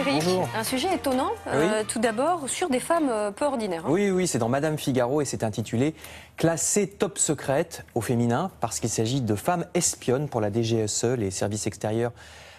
Frédéric. Bonjour. Un sujet étonnant, tout d'abord, sur des femmes peu ordinaires. Oui, c'est dans Madame Figaro et c'est intitulé « Classée top secrète au féminin » parce qu'il s'agit de femmes espionnes pour la DGSE, les services extérieurs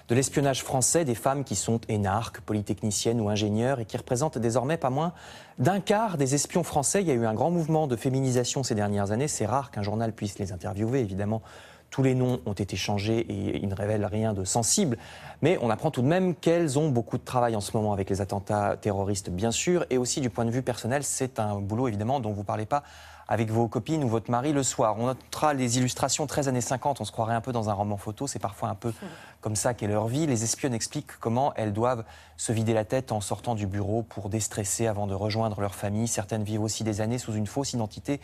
de l'espionnage français, des femmes qui sont énarques, polytechniciennes ou ingénieurs et qui représentent désormais pas moins d'un quart des espions français. Il y a eu un grand mouvement de féminisation ces dernières années. C'est rare qu'un journal puisse les interviewer, évidemment. Tous les noms ont été changés et ils ne révèlent rien de sensible. Mais on apprend tout de même qu'elles ont beaucoup de travail en ce moment avec les attentats terroristes, bien sûr. Et aussi du point de vue personnel, c'est un boulot, évidemment, dont vous ne parlez pas avec vos copines ou votre mari le soir. On notera les illustrations très années 50. On se croirait un peu dans un roman photo. C'est parfois un peu comme ça qu'est leur vie. Les espionnes expliquent comment elles doivent se vider la tête en sortant du bureau pour déstresser avant de rejoindre leur famille. Certaines vivent aussi des années sous une fausse identité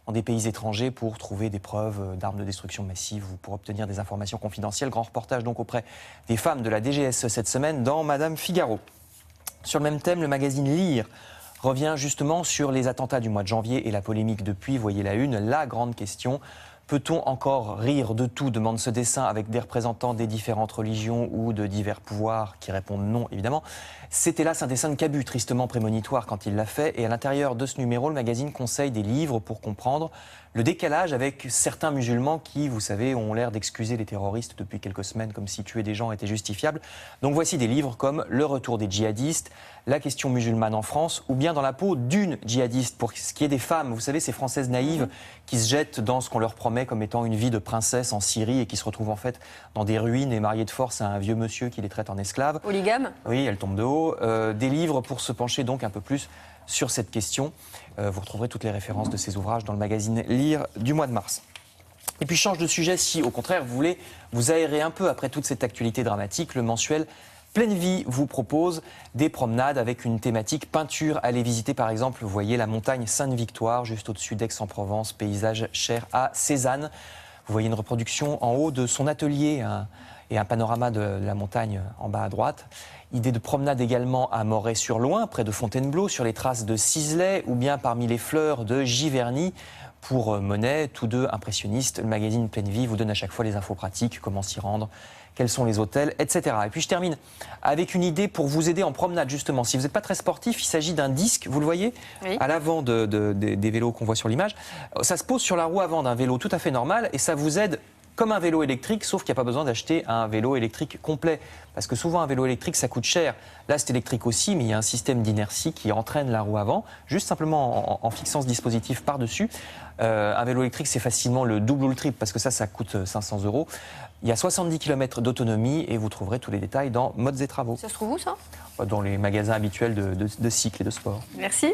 dans des pays étrangers pour trouver des preuves d'armes de destruction massive ou pour obtenir des informations confidentielles. Grand reportage donc auprès des femmes de la DGSE cette semaine dans Madame Figaro. Sur le même thème, le magazine Lire revient justement sur les attentats du mois de janvier et la polémique depuis. Voyez la une, la grande question. Peut-on encore rire de tout, demande ce dessin avec des représentants des différentes religions ou de divers pouvoirs qui répondent non, évidemment. C'est hélas un dessin de Cabu, tristement prémonitoire quand il l'a fait. Et à l'intérieur de ce numéro, le magazine conseille des livres pour comprendre le décalage avec certains musulmans qui, vous savez, ont l'air d'excuser les terroristes depuis quelques semaines comme si tuer des gens était justifiable. Donc voici des livres comme Le retour des djihadistes, La question musulmane en France ou bien Dans la peau d'une djihadiste, pour ce qui est des femmes. Vous savez, ces Françaises naïves qui se jettent dans ce qu'on leur promet comme étant une vie de princesse en Syrie et qui se retrouvent en fait dans des ruines et mariées de force à un vieux monsieur qui les traite en esclaves. Polygame. Oui, elles tombent de haut. Des livres pour se pencher donc un peu plus sur cette question. Vous retrouverez toutes les références de ces ouvrages dans le magazine Lire du mois de mars. Et puis change de sujet si au contraire vous voulez vous aérer un peu après toute cette actualité dramatique, le mensuel Pleine Vie vous propose des promenades avec une thématique peinture. Allez visiter par exemple, vous voyez la montagne Sainte-Victoire juste au-dessus d'Aix-en-Provence, paysage cher à Cézanne. Vous voyez une reproduction en haut de son atelier et un panorama de la montagne en bas à droite. Idée de promenade également à Moret-sur-Loing, près de Fontainebleau, sur les traces de Sisley ou bien parmi les fleurs de Giverny. Pour Monet, tous deux impressionnistes, le magazine Pleine Vie vous donne à chaque fois les infos pratiques, comment s'y rendre, quels sont les hôtels, etc. Et puis je termine avec une idée pour vous aider en promenade justement. Si vous n'êtes pas très sportif, il s'agit d'un disque, vous le voyez, à l'avant des vélos qu'on voit sur l'image. Ça se pose sur la roue avant d'un vélo tout à fait normal et ça vous aide comme un vélo électrique, sauf qu'il n'y a pas besoin d'acheter un vélo électrique complet. Parce que souvent, un vélo électrique, ça coûte cher. Là, c'est électrique aussi, mais il y a un système d'inertie qui entraîne la roue avant, juste simplement en fixant ce dispositif par-dessus. Un vélo électrique, c'est facilement le double ou le triple, parce que ça coûte 500 €. Il y a 70 km d'autonomie et vous trouverez tous les détails dans Modes et Travaux. Ça se trouve où, ça ? Dans les magasins habituels de cycle et de sport. Merci.